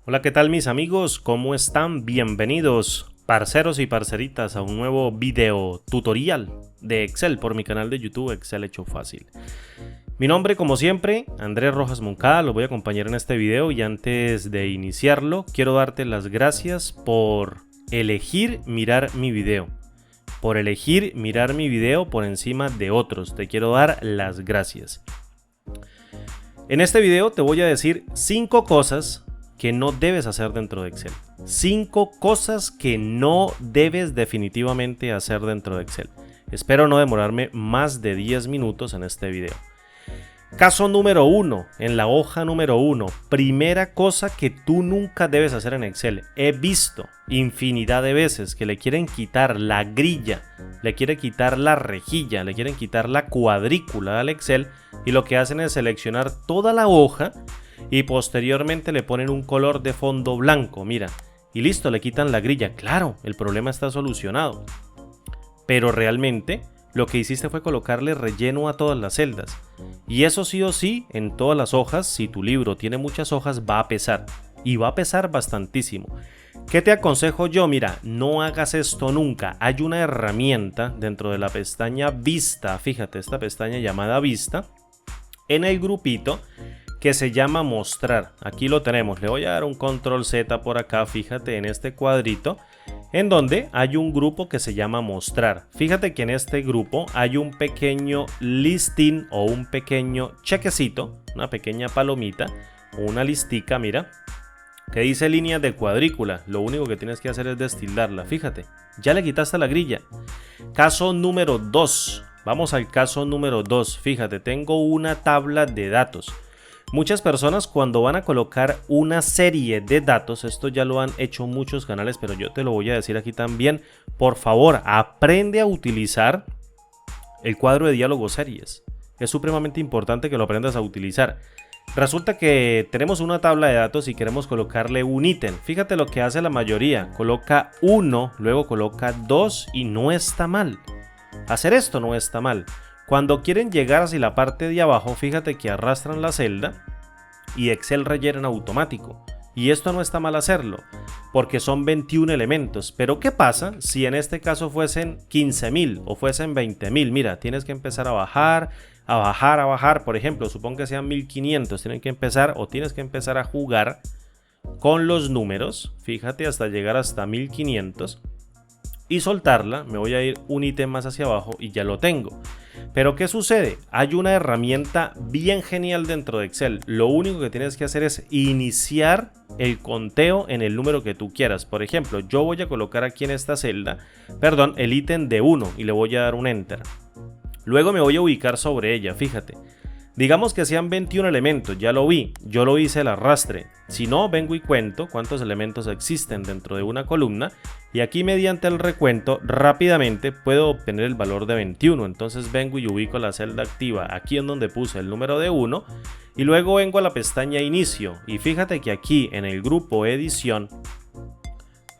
Hola, ¿qué tal mis amigos? ¿Cómo están? Bienvenidos, parceros y parceritas, a un nuevo video tutorial de Excel por mi canal de YouTube Excel Hecho Fácil. Mi nombre, como siempre, Andrés Rojas Moncada, los voy a acompañar en este video y antes de iniciarlo, quiero darte las gracias por elegir mirar mi video. Por elegir mirar mi video por encima de otros. Te quiero dar las gracias. En este video te voy a decir 5 cosas que no debes hacer dentro de Excel. 5 cosas que no debes definitivamente hacer dentro de Excel. Espero no demorarme más de 10 minutos en este video. Caso número 1, en la hoja número 1, primera cosa que tú nunca debes hacer en Excel. He visto infinidad de veces que le quieren quitar la grilla, le quieren quitar la rejilla, le quieren quitar la cuadrícula al Excel y lo que hacen es seleccionar toda la hoja y posteriormente le ponen un color de fondo blanco, mira, y listo, le quitan la grilla. Claro, el problema está solucionado, pero realmente lo que hiciste fue colocarle relleno a todas las celdas. Y eso sí o sí, en todas las hojas, si tu libro tiene muchas hojas, va a pesar. Y va a pesar bastantísimo. ¿Qué te aconsejo yo? Mira, no hagas esto nunca. Hay una herramienta dentro de la pestaña Vista, fíjate, esta pestaña llamada Vista, en el grupito que se llama Mostrar. Aquí lo tenemos. Le voy a dar un control Z por acá, fíjate, en este cuadrito, en donde hay un grupo que se llama Mostrar. Fíjate que en este grupo hay un pequeño listing o un pequeño chequecito, una pequeña palomita o una listica, mira, que dice líneas de cuadrícula. Lo único que tienes que hacer es destildarla. Fíjate, ya le quitaste la grilla. Caso número 2. Vamos al caso número 2. Fíjate, tengo una tabla de datos. Muchas personas cuando van a colocar una serie de datos, esto ya lo han hecho muchos canales, pero yo te lo voy a decir aquí también, por favor, aprende a utilizar el cuadro de diálogo series. Es supremamente importante que lo aprendas a utilizar. Resulta que tenemos una tabla de datos y queremos colocarle un ítem. Fíjate lo que hace la mayoría, coloca 1, luego coloca 2 y no está mal. Hacer esto no está mal. Cuando quieren llegar hacia la parte de abajo, fíjate que arrastran la celda y Excel rellena en automático. Y esto no está mal hacerlo, porque son 21 elementos. Pero ¿qué pasa si en este caso fuesen 15.000 o fuesen 20.000? Mira, tienes que empezar a bajar, a bajar, a bajar. Por ejemplo, supongo que sean 1500. Tienes que empezar a jugar con los números. Fíjate, hasta llegar hasta 1500. Y soltarla, me voy a ir un ítem más hacia abajo y ya lo tengo. Pero ¿qué sucede? Hay una herramienta bien genial dentro de Excel. Lo único que tienes que hacer es iniciar el conteo en el número que tú quieras. Por ejemplo, yo voy a colocar aquí en esta celda, el ítem de 1 y le voy a dar un Enter. Luego me voy a ubicar sobre ella, fíjate. Digamos que sean 21 elementos, ya lo vi, yo lo hice el arrastre. Si no, vengo y cuento cuántos elementos existen dentro de una columna y aquí mediante el recuento rápidamente puedo obtener el valor de 21. Entonces vengo y ubico la celda activa aquí en donde puse el número de 1 y luego vengo a la pestaña Inicio y fíjate que aquí en el grupo Edición,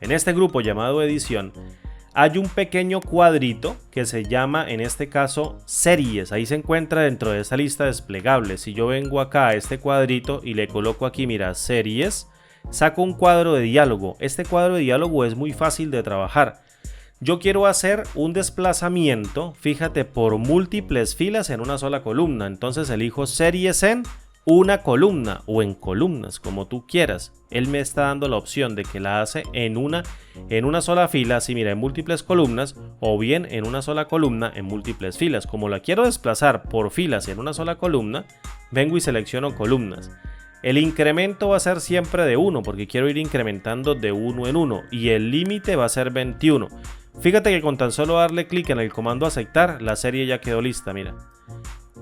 en este grupo llamado Edición, hay un pequeño cuadrito que se llama, en este caso, Series. Ahí se encuentra dentro de esa lista desplegable. Si yo vengo acá a este cuadrito y le coloco aquí, mira, Series, saco un cuadro de diálogo. Este cuadro de diálogo es muy fácil de trabajar. Yo quiero hacer un desplazamiento, fíjate, por múltiples filas en una sola columna. Entonces elijo Series en una columna o en columnas, como tú quieras. Él me está dando la opción de que la hace en una sola fila, así mira, en múltiples columnas, o bien en una sola columna en múltiples filas. Como la quiero desplazar por filas en una sola columna, vengo y selecciono columnas. El incremento va a ser siempre de 1 porque quiero ir incrementando de 1 en 1 y el límite va a ser 21. Fíjate que con tan solo darle clic en el comando aceptar, la serie ya quedó lista, mira.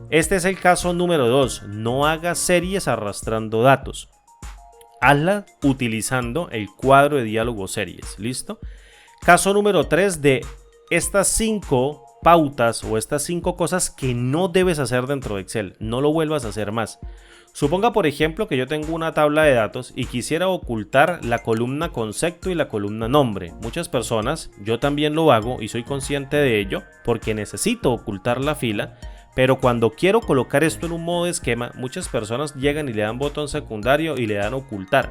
Este es el caso número 2. No hagas series arrastrando datos. Hazla utilizando el cuadro de diálogo series. ¿Listo? Caso número 3 de estas 5 pautas o estas 5 cosas que no debes hacer dentro de Excel. No lo vuelvas a hacer más. Suponga, por ejemplo, que yo tengo una tabla de datos y quisiera ocultar la columna concepto y la columna nombre. Muchas personas, yo también lo hago y soy consciente de ello porque necesito ocultar la fila. Pero cuando quiero colocar esto en un modo de esquema, muchas personas llegan y le dan botón secundario y le dan ocultar.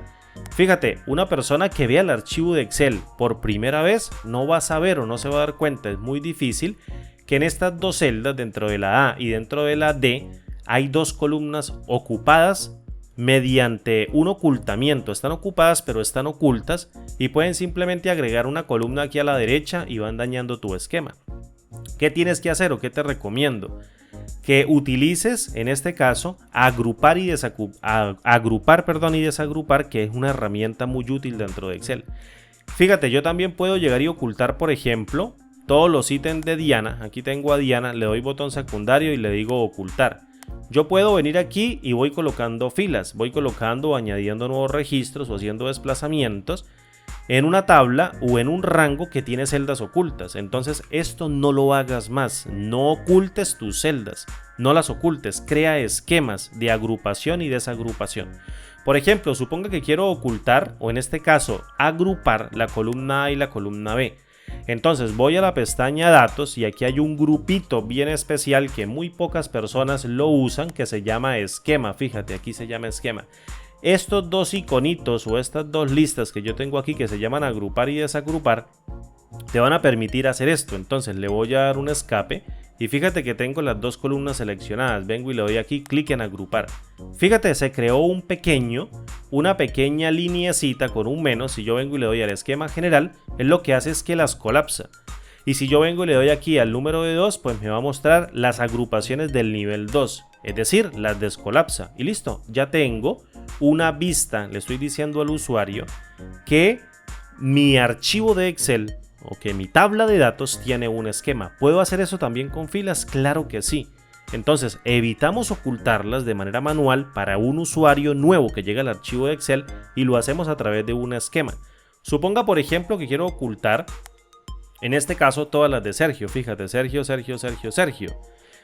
Fíjate, una persona que vea el archivo de Excel por primera vez no va a saber o no se va a dar cuenta, es muy difícil, que en estas dos celdas, dentro de la A y dentro de la D, hay dos columnas ocupadas mediante un ocultamiento. Están ocupadas pero están ocultas y pueden simplemente agregar una columna aquí a la derecha y van dañando tu esquema. ¿Qué tienes que hacer o qué te recomiendo? Que utilices en este caso agrupar y desagrupar, que es una herramienta muy útil dentro de Excel. Fíjate, yo también puedo llegar y ocultar, por ejemplo, todos los ítems de Diana. Aquí tengo a Diana, le doy botón secundario y le digo ocultar. Yo puedo venir aquí y voy colocando filas, voy colocando o añadiendo nuevos registros o haciendo desplazamientos en una tabla o en un rango que tiene celdas ocultas. Entonces esto no lo hagas más, no ocultes tus celdas, no las ocultes, crea esquemas de agrupación y desagrupación. Por ejemplo, suponga que quiero ocultar, o en este caso agrupar, la columna A y la columna B. Entonces voy a la pestaña datos y aquí hay un grupito bien especial que muy pocas personas lo usan, que se llama esquema. Fíjate, aquí se llama esquema. Estos dos iconitos o estas dos listas que yo tengo aquí, que se llaman agrupar y desagrupar, te van a permitir hacer esto. Entonces le voy a dar un escape y fíjate que tengo las dos columnas seleccionadas. Vengo y le doy aquí clic en agrupar. Fíjate, se creó una pequeña lineecita con un menos. Si yo vengo y le doy al esquema general, es lo que hace es que las colapsa. Y si yo vengo y le doy aquí al número de 2, pues me va a mostrar las agrupaciones del nivel 2. Es decir, las descolapsa. Y listo, ya tengo una vista. Le estoy diciendo al usuario que mi archivo de Excel o que mi tabla de datos tiene un esquema. ¿Puedo hacer eso también con filas? Claro que sí. Entonces evitamos ocultarlas de manera manual para un usuario nuevo que llega al archivo de Excel y lo hacemos a través de un esquema. Suponga, por ejemplo, que quiero ocultar, en este caso, todas las de Sergio. Fíjate, Sergio.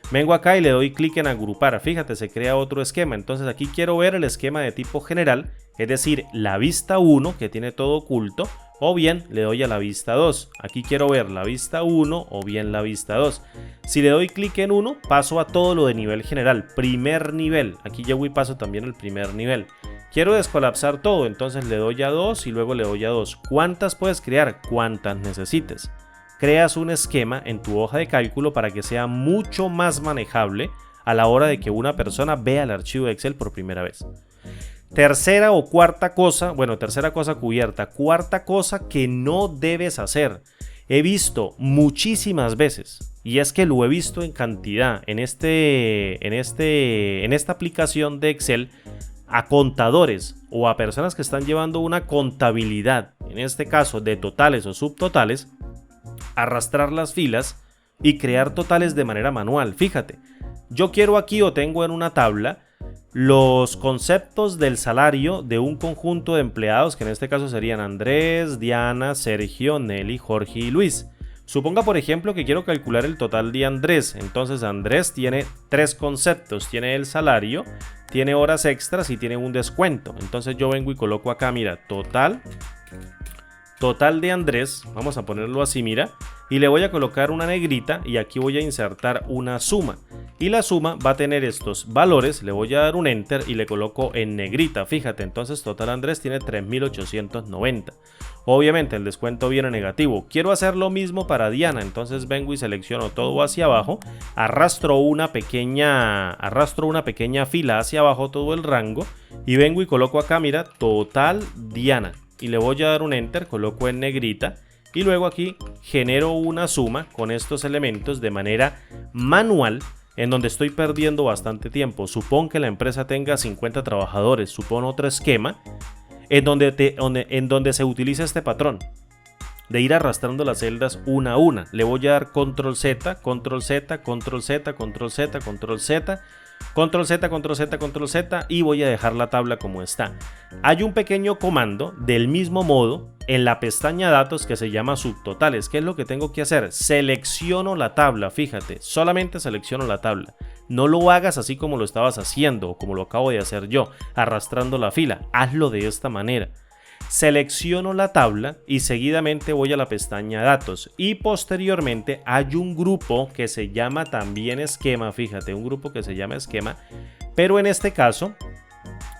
Vengo acá y le doy clic en agrupar. Fíjate, se crea otro esquema. Entonces aquí quiero ver el esquema de tipo general, es decir, la vista 1 que tiene todo oculto, o bien le doy a la vista 2. Aquí quiero ver la vista 1 o bien la vista 2. Si le doy clic en 1, paso a todo lo de nivel general, primer nivel. Aquí llego y paso también el primer nivel. Quiero descolapsar todo, entonces le doy a 2 y luego le doy a 2. ¿Cuántas puedes crear? Cuantas necesites. Creas un esquema en tu hoja de cálculo para que sea mucho más manejable a la hora de que una persona vea el archivo de Excel por primera vez. Tercera cosa cubierta. Cuarta cosa que no debes hacer. He visto muchísimas veces, y es que lo he visto en cantidad en esta aplicación de Excel, a contadores o a personas que están llevando una contabilidad, en este caso de totales o subtotales, arrastrar las filas y crear totales de manera manual. Fíjate, yo quiero aquí o tengo en una tabla los conceptos del salario de un conjunto de empleados, que en este caso serían Andrés, Diana, Sergio, Nelly, Jorge y Luis. Suponga, por ejemplo, que quiero calcular el total de Andrés. Entonces Andrés tiene tres conceptos. Tiene el salario, tiene horas extras y tiene un descuento. Entonces yo vengo y coloco acá, mira, total de Andrés. Vamos a ponerlo así, mira. Y le voy a colocar una negrita y aquí voy a insertar una suma. Y la suma va a tener estos valores. Le voy a dar un enter y le coloco en negrita. Fíjate, entonces total Andrés tiene 3.890. Obviamente el descuento viene negativo. Quiero hacer lo mismo para Diana. Entonces vengo y selecciono todo hacia abajo. Arrastro una pequeña fila hacia abajo, todo el rango. Y vengo y coloco acá, mira, total Diana. Y le voy a dar un enter, coloco en negrita. Y luego aquí genero una suma con estos elementos de manera manual, en donde estoy perdiendo bastante tiempo. Supón que la empresa tenga 50 trabajadores, supón otro esquema en donde se utiliza este patrón de ir arrastrando las celdas una a una. Le voy a dar control Z, control Z, control Z, control Z, control Z, control Z, control Z, control Z, y voy a dejar la tabla como está. Hay un pequeño comando del mismo modo en la pestaña datos que se llama subtotales. ¿Qué es lo que tengo que hacer? Selecciono la tabla, fíjate, solamente selecciono la tabla. No lo hagas así como lo estabas haciendo o como lo acabo de hacer yo, arrastrando la fila. Hazlo de esta manera. Selecciono la tabla y seguidamente voy a la pestaña datos, y posteriormente hay un grupo que se llama también esquema. Fíjate, un grupo que se llama esquema, pero en este caso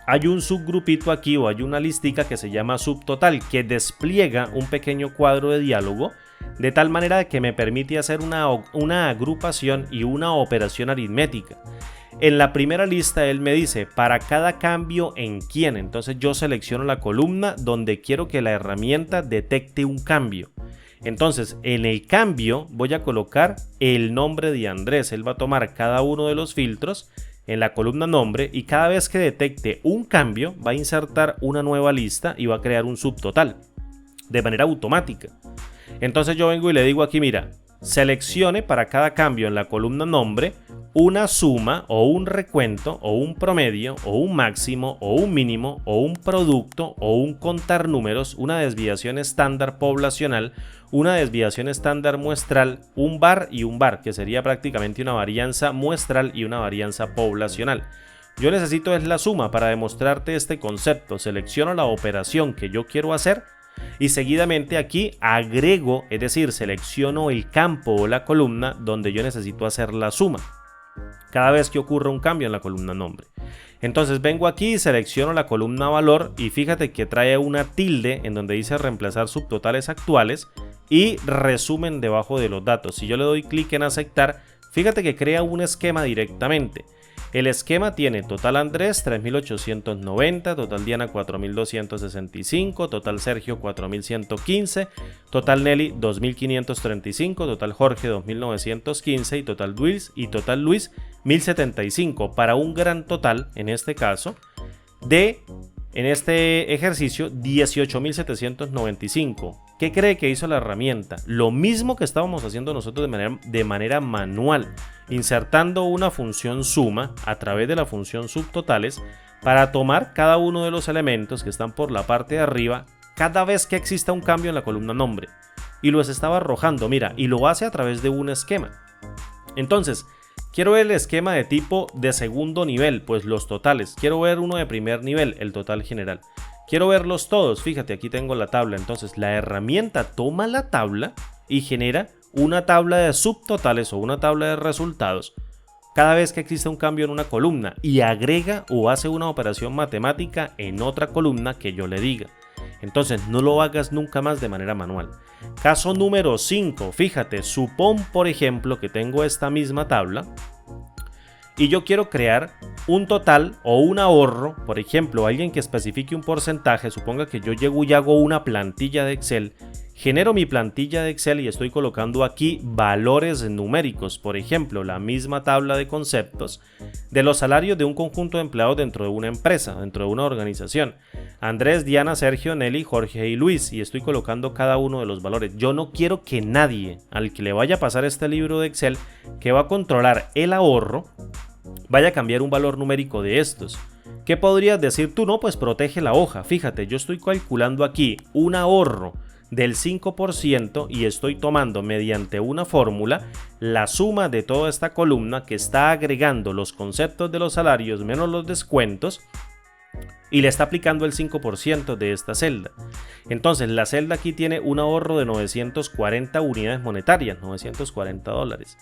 hay un subgrupito aquí o hay una listica que se llama subtotal que despliega un pequeño cuadro de diálogo de tal manera que me permite hacer una agrupación y una operación aritmética. En la primera lista él me dice para cada cambio en quién, entonces yo selecciono la columna donde quiero que la herramienta detecte un cambio. Entonces en el cambio voy a colocar el nombre de Andrés, él va a tomar cada uno de los filtros en la columna nombre y cada vez que detecte un cambio va a insertar una nueva lista y va a crear un subtotal de manera automática. Entonces yo vengo y le digo aquí, mira, seleccione para cada cambio en la columna nombre una suma o un recuento o un promedio o un máximo o un mínimo o un producto o un contar números, una desviación estándar poblacional, una desviación estándar muestral, un bar y un bar, que sería prácticamente una varianza muestral y una varianza poblacional. Yo necesito es la suma para demostrarte este concepto. Selecciono la operación que yo quiero hacer y seguidamente aquí agrego, es decir, selecciono el campo o la columna donde yo necesito hacer la suma cada vez que ocurra un cambio en la columna nombre. Entonces vengo aquí y selecciono la columna valor y fíjate que trae una tilde en donde dice reemplazar subtotales actuales y resumen debajo de los datos. Si yo le doy clic en aceptar, fíjate que crea un esquema directamente. El esquema tiene total Andrés 3890, total Diana 4265, total Sergio 4115, total Nelly 2535, total Jorge 2915 y total Luis 1075 para un gran total en este caso de, en este ejercicio, 18.795. ¿Qué cree que hizo la herramienta? Lo mismo que estábamos haciendo nosotros de manera manual, insertando una función suma a través de la función subtotales para tomar cada uno de los elementos que están por la parte de arriba cada vez que exista un cambio en la columna nombre. Y los estaba arrojando, mira, y lo hace a través de un esquema. Entonces, quiero ver el esquema de tipo de segundo nivel, pues los totales. Quiero ver uno de primer nivel, el total general. Quiero verlos todos, fíjate, aquí tengo la tabla. Entonces la herramienta toma la tabla y genera una tabla de subtotales o una tabla de resultados cada vez que existe un cambio en una columna y agrega o hace una operación matemática en otra columna que yo le diga. Entonces no lo hagas nunca más de manera manual. Caso número 5, fíjate, supón por ejemplo que tengo esta misma tabla y yo quiero crear un total o un ahorro, por ejemplo, alguien que especifique un porcentaje, suponga que yo llego y hago una plantilla de Excel, genero mi plantilla de Excel y estoy colocando aquí valores numéricos, por ejemplo, la misma tabla de conceptos de los salarios de un conjunto de empleados dentro de una empresa, dentro de una organización. Andrés, Diana, Sergio, Nelly, Jorge y Luis, y estoy colocando cada uno de los valores. Yo no quiero que nadie al que le vaya a pasar este libro de Excel que va a controlar el ahorro vaya a cambiar un valor numérico de estos. ¿Qué podrías decir tú? No, pues protege la hoja. Fíjate, yo estoy calculando aquí un ahorro del 5% y estoy tomando mediante una fórmula la suma de toda esta columna que está agregando los conceptos de los salarios menos los descuentos y le está aplicando el 5% de esta celda. Entonces la celda aquí tiene un ahorro de 940 unidades monetarias, $940.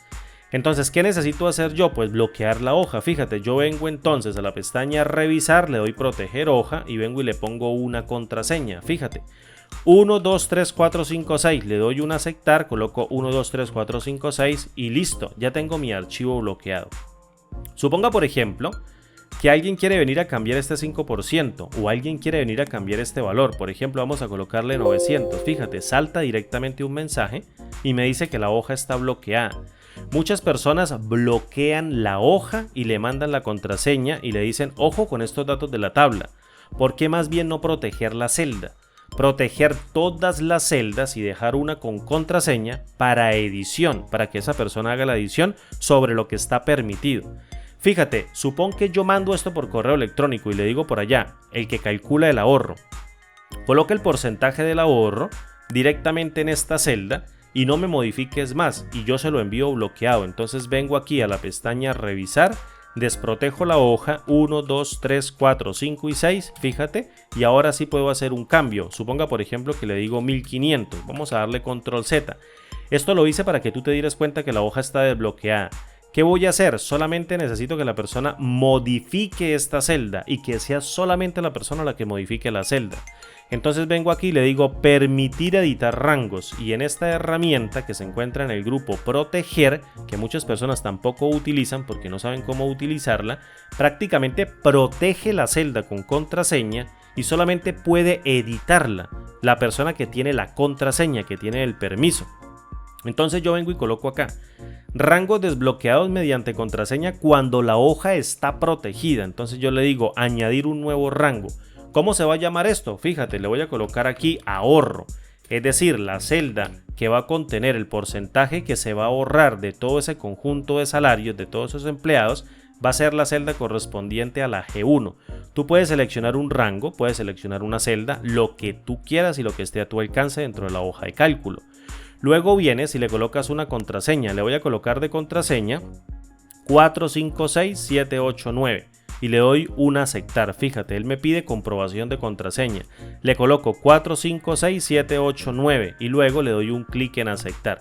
Entonces, ¿qué necesito hacer yo? Pues bloquear la hoja. Fíjate, yo vengo entonces a la pestaña revisar, le doy proteger hoja y vengo y le pongo una contraseña. Fíjate, 1, 2, 3, 4, 5, 6, le doy un aceptar, coloco 1, 2, 3, 4, 5, 6 y listo, ya tengo mi archivo bloqueado. Suponga, por ejemplo, que alguien quiere venir a cambiar este 5% o alguien quiere venir a cambiar este valor. Por ejemplo, vamos a colocarle 900. Fíjate, salta directamente un mensaje y me dice que la hoja está bloqueada. Muchas personas bloquean la hoja y le mandan la contraseña y le dicen, ojo con estos datos de la tabla. ¿Por qué más bien no proteger la celda? Proteger todas las celdas y dejar una con contraseña para edición, para que esa persona haga la edición sobre lo que está permitido. Fíjate, supón que yo mando esto por correo electrónico y le digo por allá, el que calcula el ahorro, coloca el porcentaje del ahorro directamente en esta celda y no me modifiques más y yo se lo envío bloqueado. Entonces vengo aquí a la pestaña revisar, desprotejo la hoja 1, 2, 3, 4, 5 y 6, fíjate, y ahora sí puedo hacer un cambio. Suponga por ejemplo que le digo 1500, vamos a darle control Z. Esto lo hice para que tú te dieras cuenta que la hoja está desbloqueada. ¿Qué voy a hacer? Solamente necesito que la persona modifique esta celda y que sea solamente la persona la que modifique la celda. Entonces vengo aquí y le digo permitir editar rangos, y en esta herramienta que se encuentra en el grupo proteger, que muchas personas tampoco utilizan porque no saben cómo utilizarla, prácticamente protege la celda con contraseña y solamente puede editarla la persona que tiene la contraseña, que tiene el permiso. Entonces yo vengo y coloco acá rangos desbloqueados mediante contraseña cuando la hoja está protegida. Entonces yo le digo añadir un nuevo rango. ¿Cómo se va a llamar esto? Fíjate, le voy a colocar aquí ahorro, es decir, la celda que va a contener el porcentaje que se va a ahorrar de todo ese conjunto de salarios de todos esos empleados va a ser la celda correspondiente a la G1. Tú puedes seleccionar un rango, puedes seleccionar una celda, lo que tú quieras y lo que esté a tu alcance dentro de la hoja de cálculo. Luego vienes y le colocas una contraseña. Le voy a colocar de contraseña 456789 y le doy un aceptar. Fíjate, él me pide comprobación de contraseña. Le coloco 456789 y luego le doy un clic en aceptar.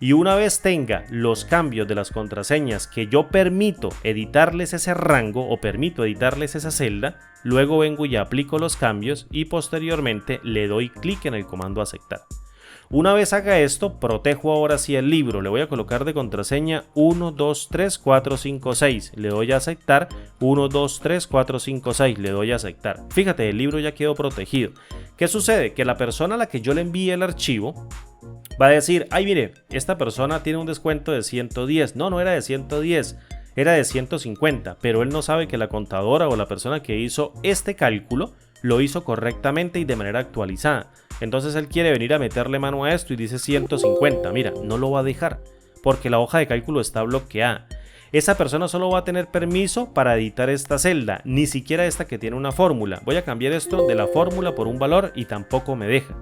Y una vez tenga los cambios de las contraseñas que yo permito editarles ese rango o permito editarles esa celda, luego vengo y aplico los cambios y posteriormente le doy clic en el comando aceptar. Una vez haga esto, protejo ahora sí el libro. Le voy a colocar de contraseña 123456. Le doy a aceptar. 123456. Le doy a aceptar. Fíjate, el libro ya quedó protegido. ¿Qué sucede? Que la persona a la que yo le envíe el archivo va a decir, ay mire, esta persona tiene un descuento de 110. No era de 110. Era de 150. Pero él no sabe que la contadora o la persona que hizo este cálculo lo hizo correctamente y de manera actualizada. Entonces él quiere venir a meterle mano a esto y dice 150. Mira, no lo va a dejar porque la hoja de cálculo está bloqueada. Esa persona solo va a tener permiso para editar esta celda, ni siquiera esta que tiene una fórmula. Voy a cambiar esto de la fórmula por un valor y tampoco me deja.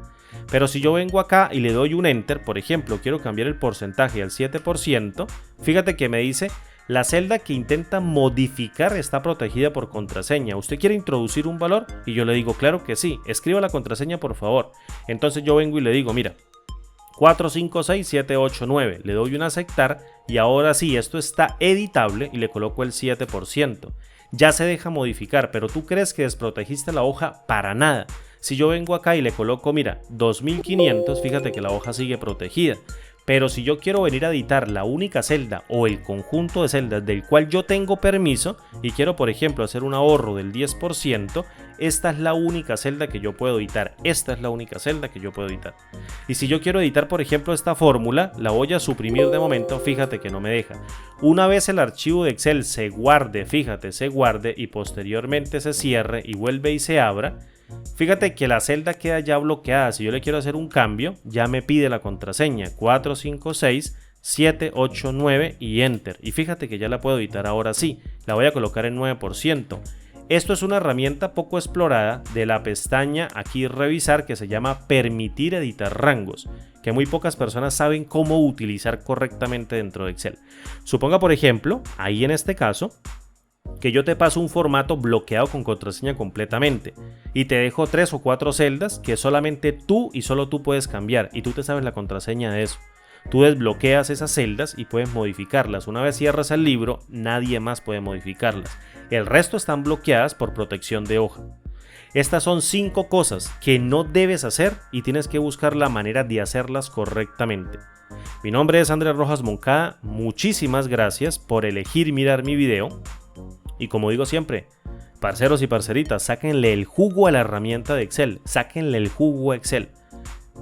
Pero si yo vengo acá y le doy un enter, por ejemplo, quiero cambiar el porcentaje al 7%, fíjate que me dice la celda que intenta modificar está protegida por contraseña. ¿Usted quiere introducir un valor? Y yo le digo, claro que sí, escriba la contraseña por favor. Entonces yo vengo y le digo, mira, 456789, le doy un aceptar y ahora sí, esto está editable y le coloco el 7%. Ya se deja modificar, pero tú crees que desprotegiste la hoja para nada. Si yo vengo acá y le coloco, mira, 2500, fíjate que la hoja sigue protegida. Pero si yo quiero venir a editar la única celda o el conjunto de celdas del cual yo tengo permiso y quiero, por ejemplo, hacer un ahorro del 10%, esta es la única celda que yo puedo editar. Esta es la única celda que yo puedo editar. Y si yo quiero editar, por ejemplo, esta fórmula, la voy a suprimir de momento, fíjate que no me deja. Una vez el archivo de Excel se guarde, fíjate, se guarde y posteriormente se cierre y vuelve y se abra, fíjate que la celda queda ya bloqueada. Si yo le quiero hacer un cambio, ya me pide la contraseña 456789 y enter. Y fíjate que ya la puedo editar ahora sí. La voy a colocar en 9%. Esto es una herramienta poco explorada de la pestaña aquí revisar que se llama permitir editar rangos, que muy pocas personas saben cómo utilizar correctamente dentro de Excel. Suponga, por ejemplo, ahí en este caso, que yo te paso un formato bloqueado con contraseña completamente y te dejo 3 o 4 celdas que solamente tú y solo tú puedes cambiar y tú te sabes la contraseña de eso. Tú desbloqueas esas celdas y puedes modificarlas. Una vez cierras el libro, nadie más puede modificarlas. El resto están bloqueadas por protección de hoja. Estas son 5 cosas que no debes hacer y tienes que buscar la manera de hacerlas correctamente. Mi nombre es Andrés Rojas Moncada. Muchísimas gracias por elegir mirar mi video. Y como digo siempre, parceros y parceritas, sáquenle el jugo a la herramienta de Excel, sáquenle el jugo a Excel.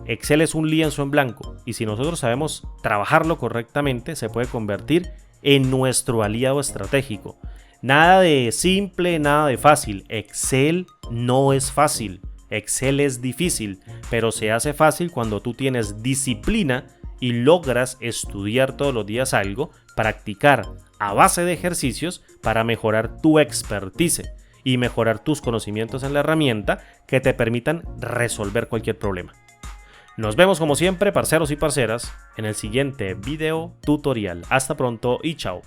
Excel es un lienzo en blanco y si nosotros sabemos trabajarlo correctamente, se puede convertir en nuestro aliado estratégico. Nada de simple, nada de fácil. Excel no es fácil, Excel es difícil, pero se hace fácil cuando tú tienes disciplina y logras estudiar todos los días algo, practicar a base de ejercicios para mejorar tu expertise y mejorar tus conocimientos en la herramienta que te permitan resolver cualquier problema. Nos vemos como siempre, parceros y parceras, en el siguiente video tutorial. Hasta pronto y chao.